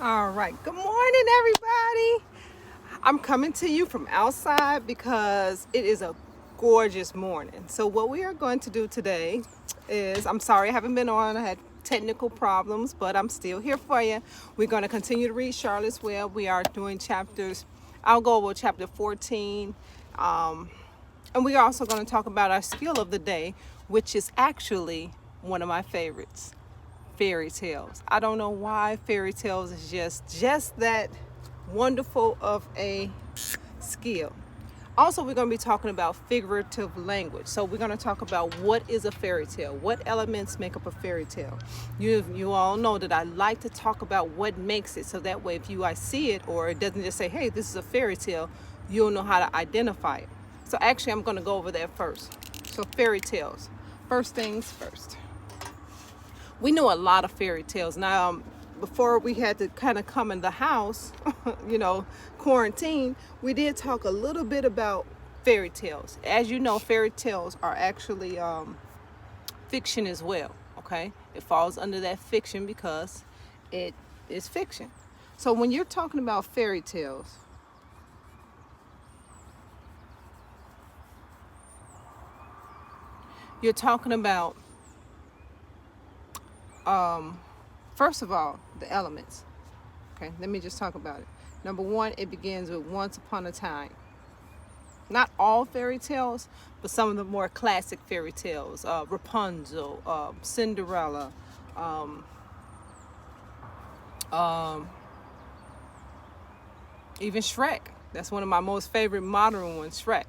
All right. Good morning, everybody. I'm coming to you from outside because it is a gorgeous morning. So, what we are going to do today is I'm sorry I haven't been on. I had technical problems, but I'm still here for you. We're going to continue to read Charlotte's Web. We are doing chapters, I'll go over chapter 14. And we are also going to talk about our skill of the day, which is actually one of my favorites, fairy tales. I don't know why fairy tales is just that wonderful of a skill. Also, we're going to be talking about figurative language. So we're going to talk about what is a fairy tale, what elements make up a fairy tale. You all know that I like to talk about what makes it, so that way if I see it, or it doesn't just say, hey, this is a fairy tale, you'll know how to identify it. So actually, I'm going to go over that first. So fairy tales. First things first. We know a lot of fairy tales. Now, before we had to kind of come in the house, quarantine, we did talk a little bit about fairy tales. As you know, fairy tales are actually fiction as well, okay? It falls under that fiction because it is fiction. So when you're talking about fairy tales, you're talking about, first of all, the elements. Okay, let me just talk about it. Number one, it begins with once upon a time. Not all fairy tales, but some of the more classic fairy tales. Rapunzel, Cinderella, even Shrek. That's one of my most favorite modern ones, Shrek.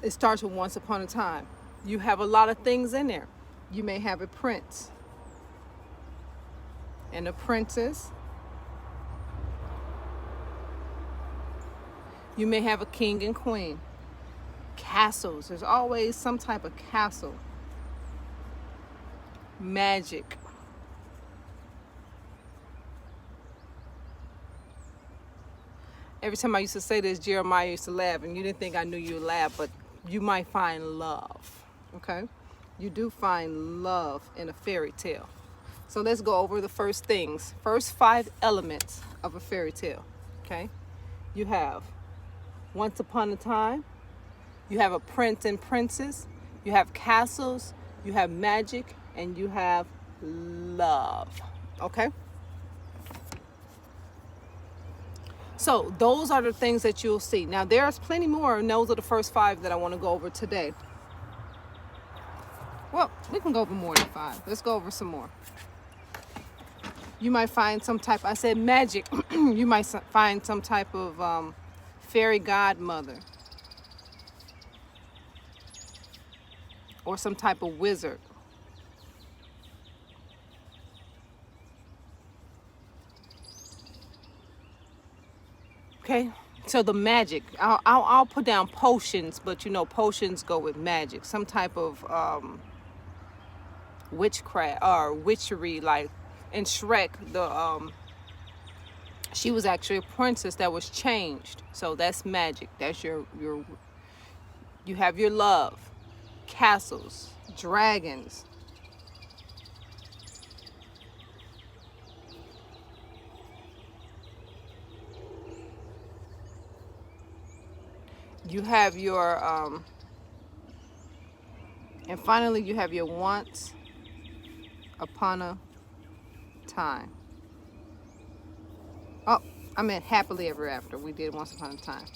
It starts with once upon a time. You have a lot of things in there. You may have a prince and a princess. You may have a king and queen. Castles. There's always some type of castle. Magic. Every time I used to say this, Jeremiah used to laugh, and you didn't think I knew you would laugh, but you might find love. Okay? You do find love in a fairy tale. So let's go over the first things. First 5 elements of a fairy tale. Okay? You have once upon a time. You have a prince and princess. You have castles. You have magic. And you have love. Okay? So those are the things that you'll see. Now there's plenty more, and those are the first 5 that I want to go over today. Well, we can go over more than 5. Let's go over some more. You might find some type, I said magic, you might find some type of fairy godmother. Or some type of wizard. Okay, so the magic, I'll put down potions, but potions go with magic. Some type of witchcraft or witchery, like in Shrek, she was actually a princess that was changed. So that's magic. That's your you have your love, castles, dragons. You have your and finally you have your once upon a time. Oh, I meant happily ever after. We did once upon a time.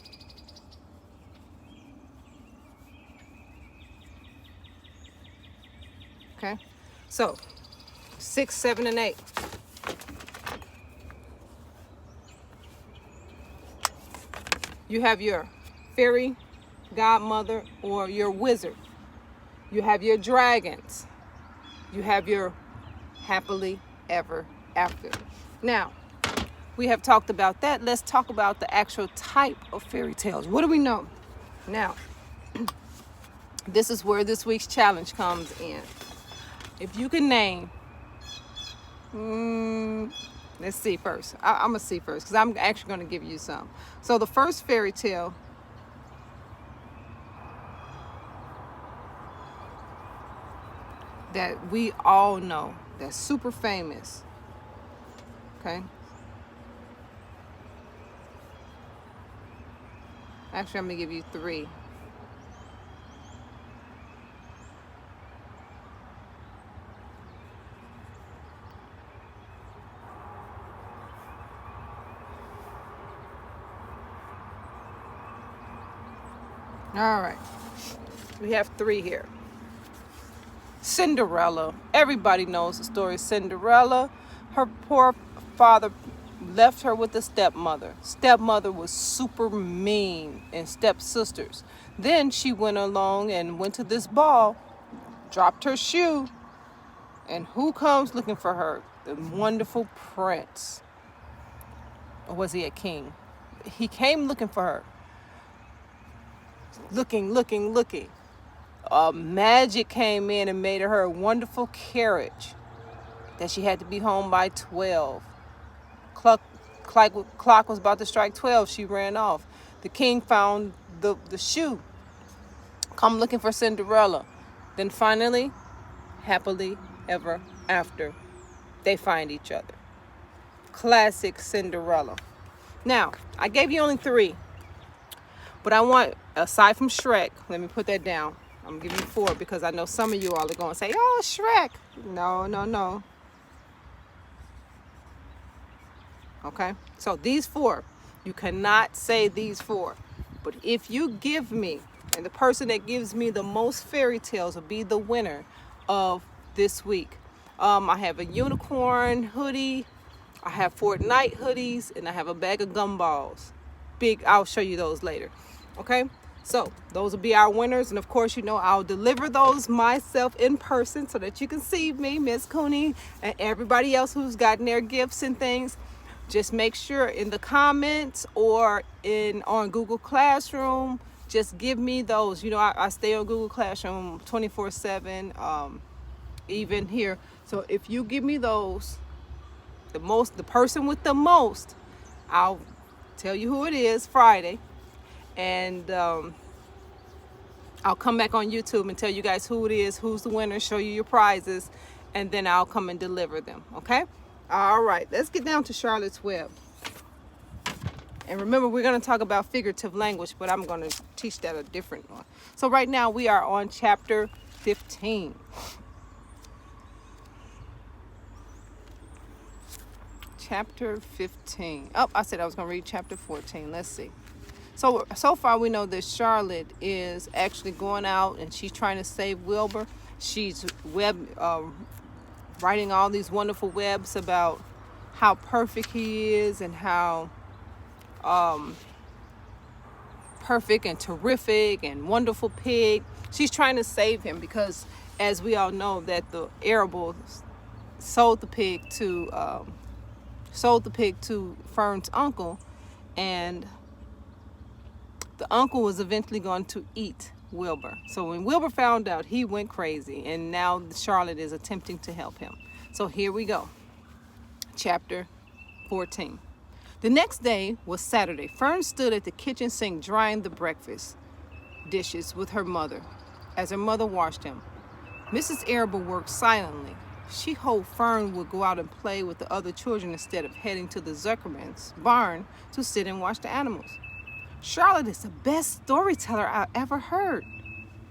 Okay, so 6, 7, and 8. You have your fairy godmother or your wizard. You have your dragons. You have your happily ever after. Now, we have talked about that. Let's talk about the actual type of fairy tales. What do we know? Now, this is where this week's challenge comes in. If you can name, let's see first. I'm going to see first because I'm actually going to give you some. So the first fairy tale that we all know, that's super famous, okay? Actually, I'm going to give you 3. All right. We have 3 here. Cinderella. Everybody knows the story of Cinderella. Her poor father left her with a stepmother. Stepmother was super mean, and stepsisters. Then she went along and went to this ball, dropped her shoe, and who comes looking for her? The wonderful prince. Or was he a king? He came looking for her. Looking. Magic came in and made her a wonderful carriage that she had to be home by 12. Clock was about to strike 12. She ran off. The king found the shoe. Come looking for Cinderella. Then finally, happily ever after, they find each other. Classic Cinderella. Now, I gave you only 3. But I want, aside from Shrek, let me put that down. I'm giving you 4 because I know some of you all are going to say, oh, Shrek. No. Okay? So these 4, you cannot say these 4. But if you give me, and the person that gives me the most fairy tales will be the winner of this week. I have a unicorn hoodie. I have Fortnite hoodies. And I have a bag of gumballs. I'll show you those later. Okay? So those will be our winners. And of course, I'll deliver those myself in person so that you can see me, Miss Cooney, and everybody else who's gotten their gifts and things. Just make sure in the comments or on Google Classroom, just give me those. I stay on Google Classroom 24/7, even here. So if you give me those, the person with the most, I'll tell you who it is Friday. And I'll come back on YouTube and tell you guys who it is, who's the winner, show you your prizes, and then I'll come and deliver them, okay? All right, let's get down to Charlotte's Web. And remember, we're going to talk about figurative language, but I'm going to teach that a different one. So right now we are on chapter 15. Chapter 15. Oh, I said I was going to read chapter 14. Let's see. So far we know that Charlotte is actually going out and she's trying to save Wilbur. She's writing all these wonderful webs about how perfect he is and how perfect and terrific and wonderful pig. She's trying to save him because, as we all know, that the arable sold the pig to Fern's uncle, and the uncle was eventually going to eat Wilbur. So when Wilbur found out, he went crazy, and now Charlotte is attempting to help him. So here we go. Chapter 14. The next day was Saturday. Fern stood at the kitchen sink drying the breakfast dishes with her mother as her mother washed him. Mrs. Arable worked silently. She hoped Fern would go out and play with the other children instead of heading to the Zuckerman's barn to sit and watch the animals. Charlotte is the best storyteller I ever heard,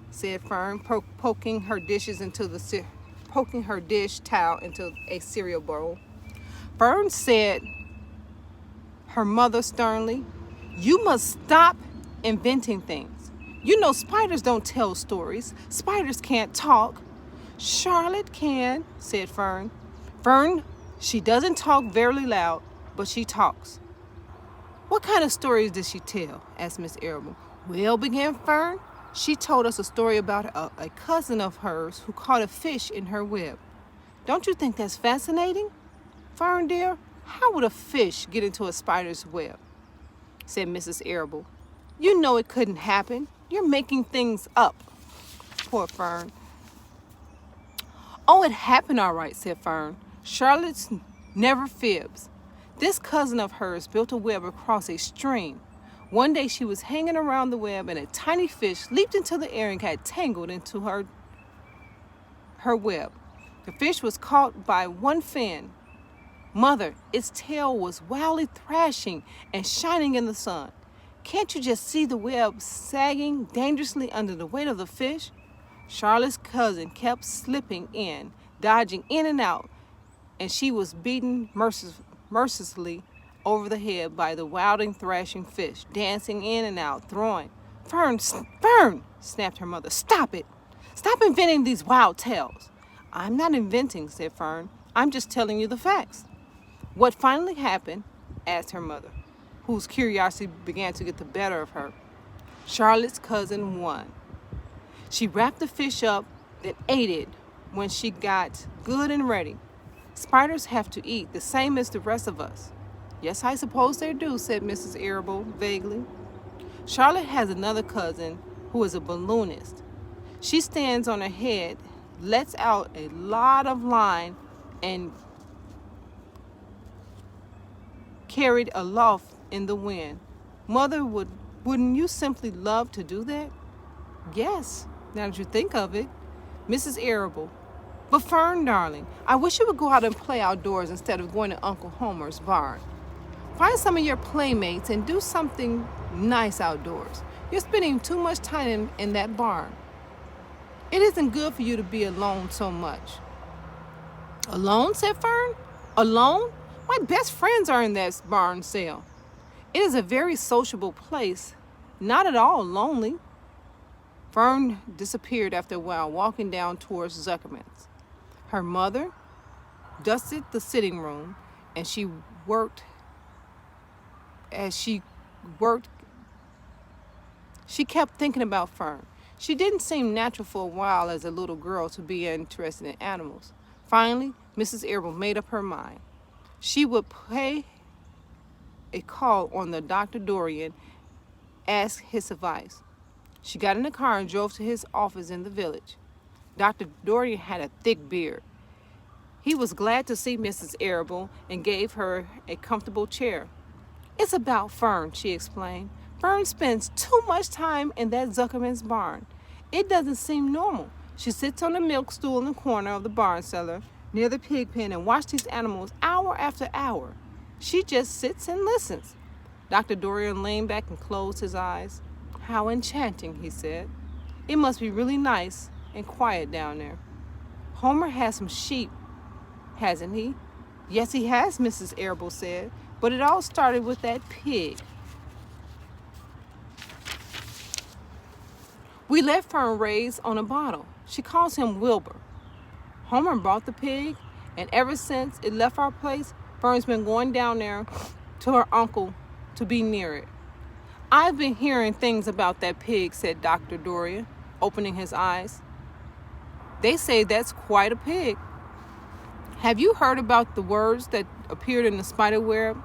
said Fern, poking her dish towel into a cereal bowl. Fern said her mother sternly, "You must stop inventing things. You know spiders don't tell stories. Spiders can't talk." "Charlotte can," said Fern. "Fern, she doesn't talk very loud, but she talks." "What kind of stories does she tell?" asked Miss Arable. "Well," began Fern, "she told us a story about a cousin of hers who caught a fish in her web. Don't you think that's fascinating? Fern, dear, how would a fish get into a spider's web?" said Mrs. Arable. "You know it couldn't happen. You're making things up." Poor Fern. "Oh, it happened all right," said Fern. "Charlotte's never fibs. This cousin of hers built a web across a stream. One day she was hanging around the web and a tiny fish leaped into the air and got tangled into her web. The fish was caught by one fin. Mother, its tail was wildly thrashing and shining in the sun. Can't you just see the web sagging dangerously under the weight of the fish? Charlotte's cousin kept slipping in, dodging in and out, and she was beaten mercilessly over the head by the wilding, thrashing fish, dancing in and out, throwing. Fern, snapped her mother. Stop it. Stop inventing these wild tales. I'm not inventing, said Fern. I'm just telling you the facts. What finally happened? Asked her mother, whose curiosity began to get the better of her. Charlotte's cousin won. She wrapped the fish up, then ate it when she got good and ready. Spiders have to eat the same as the rest of us. Yes, I suppose they do, said Mrs. Arable vaguely. Charlotte has another cousin who is a balloonist. She stands on her head, lets out a lot of line, and carried aloft in the wind. Mother, wouldn't you simply love to do that? Yes, now that you think of it. Mrs. Arable. But Fern, darling, I wish you would go out and play outdoors instead of going to Uncle Homer's barn. Find some of your playmates and do something nice outdoors. You're spending too much time in that barn. It isn't good for you to be alone so much. Alone, said Fern? Alone? My best friends are in that barn cell. It is a very sociable place, not at all lonely. Fern disappeared after a while, walking down towards Zuckerman's. Her mother dusted the sitting room, and she worked. She kept thinking about Fern. She didn't seem natural for a while as a little girl to be interested in animals. Finally, Mrs. Arable made up her mind. She would pay a call on the Dr. Dorian, ask his advice. She got in the car and drove to his office in the village. Dr. Dorian had a thick beard. He was glad to see Mrs. Arable and gave her a comfortable chair. It's about Fern, she explained. Fern spends too much time in that Zuckerman's barn. It doesn't seem normal. She sits on the milk stool in the corner of the barn cellar near the pig pen and watches these animals hour after hour. She just sits and listens. Dr. Dorian leaned back and closed his eyes. How enchanting, he said. It must be really nice and quiet down there. Homer has some sheep, hasn't he? Yes, he has, Mrs. Arable said. But it all started with that pig. We let Fern raise on a bottle. She calls him Wilbur. Homer bought the pig, and ever since it left our place, Fern's been going down there to her uncle to be near it. I've been hearing things about that pig, said Dr. Dorian, opening his eyes. They say that's quite a pig. Have you heard about the words that appeared in the spider web?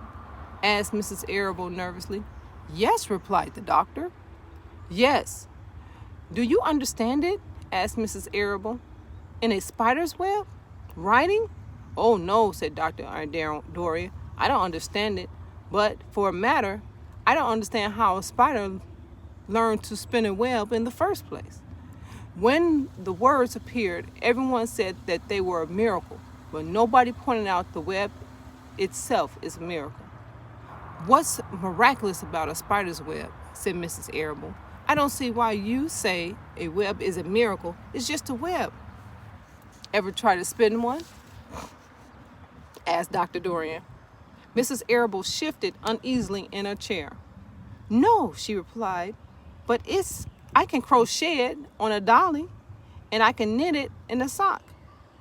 Asked Mrs. Arable nervously. Yes, replied the doctor. Yes. Do you understand it? Asked Mrs. Arable. In a spider's web? Writing? Oh no, said Dr. Dorian. I don't understand it. But for a matter, I don't understand how a spider learned to spin a web in the first place. When the words appeared, everyone said that they were a miracle, but nobody pointed out the web itself is a miracle. What's miraculous about a spider's web? Said Mrs. Arable. I don't see why you say a web is a miracle. It's just a web. Ever try to spin one? Asked Dr. Dorian. Mrs. Arable shifted uneasily in her chair. No, she replied, but I can crochet it on a dolly, and I can knit it in a sock.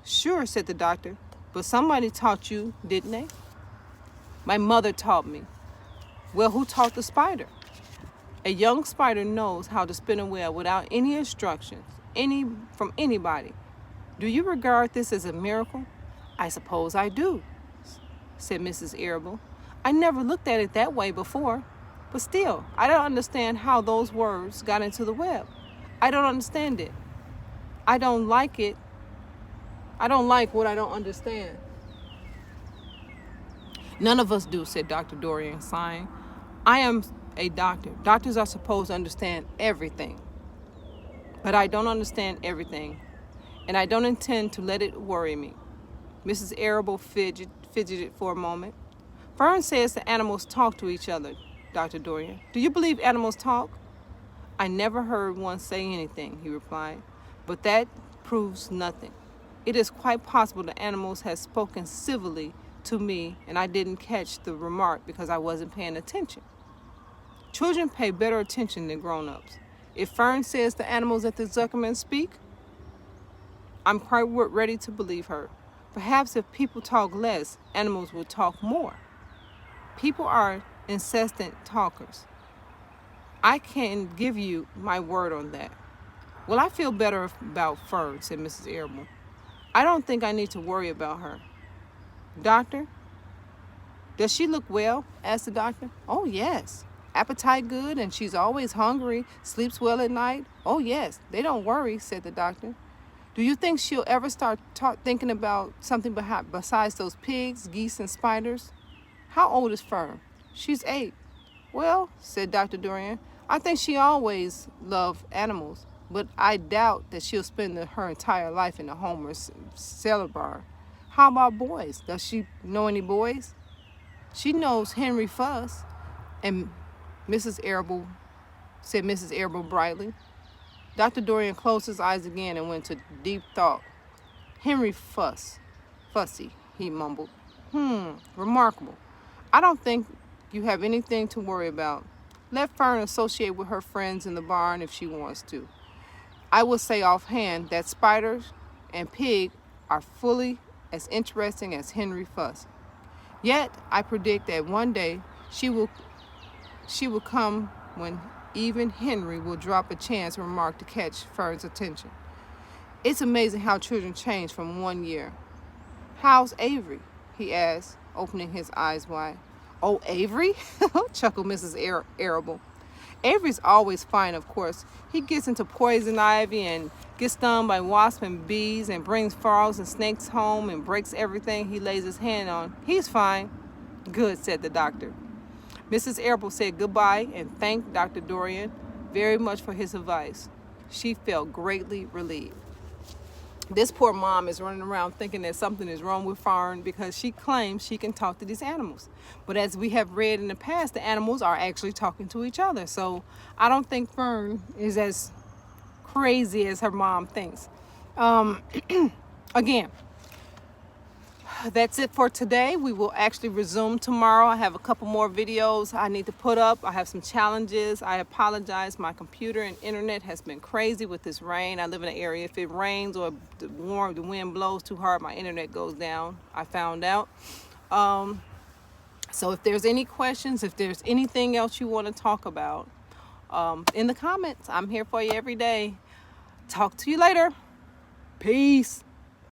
Sure, said the doctor, but somebody taught you, didn't they? My mother taught me. Well, who taught the spider? A young spider knows how to spin a web without any instructions, from anybody. Do you regard this as a miracle? I suppose I do, said Mrs. Arable. I never looked at it that way before, but still, I don't understand how those words got into the web. I don't understand it. I don't like it. I don't like what I don't understand. None of us do, said Dr. Dorian, sighing. I am a doctor. Doctors are supposed to understand everything. But I don't understand everything, and I don't intend to let it worry me. Mrs. Arable fidgeted for a moment. Fern says the animals talk to each other. Dr. Dorian. Do you believe animals talk? I never heard one say anything, he replied, but that proves nothing. It is quite possible the animals had spoken civilly to me and I didn't catch the remark because I wasn't paying attention. Children pay better attention than grown-ups. If Fern says the animals at the Zuckerman speak, I'm quite ready to believe her. Perhaps if people talk less, animals will talk more. People are incessant talkers. I can give you my word on that. Well, I feel better about Fern, said Mrs. Arable. I don't think I need to worry about her. Doctor, does she look well? Asked the doctor. Oh, yes. Appetite good, and she's always hungry, sleeps well at night. Oh, yes, they don't worry, said the doctor. Do you think she'll ever start thinking about something besides those pigs, geese, and spiders? How old is Fern? She's 8. Well, said Dr. Dorian, I think she always loved animals, but I doubt that she'll spend her entire life in a home or cellar barn. How about boys? Does she know any boys? She knows Henry Fuss, and Mrs. Arable, said Mrs. Arable brightly. Dr. Dorian closed his eyes again and went into deep thought. Henry Fussy, he mumbled. Remarkable. I don't think you have anything to worry about. Let Fern associate with her friends in the barn if she wants to. I will say offhand that spiders and pig are fully as interesting as Henry Fuss. Yet I predict that one day she will come when even Henry will drop a chance remark to catch Fern's attention. It's amazing how children change from one year. How's Avery? He asked, opening his eyes wide. Oh, Avery? chuckled Mrs. Arable. Avery's always fine, of course. He gets into poison ivy and gets stung by wasps and bees and brings frogs and snakes home and breaks everything he lays his hand on. He's fine. Good, said the doctor. Mrs. Arable said goodbye and thanked Dr. Dorian very much for his advice. She felt greatly relieved. This poor mom is running around thinking that something is wrong with Fern because she claims she can talk to these animals. But as we have read in the past, the animals are actually talking to each other. So I don't think Fern is as crazy as her mom thinks. Again, that's it for today. We will actually resume tomorrow. I have a couple more videos I need to put up. I have some challenges. I apologize. My computer and internet has been crazy with this rain. I live in an area. If it rains or the wind blows too hard, my internet goes down. I found out. So if there's any questions, if there's anything else you want to talk about, in the comments, I'm here for you every day. Talk to you later. Peace.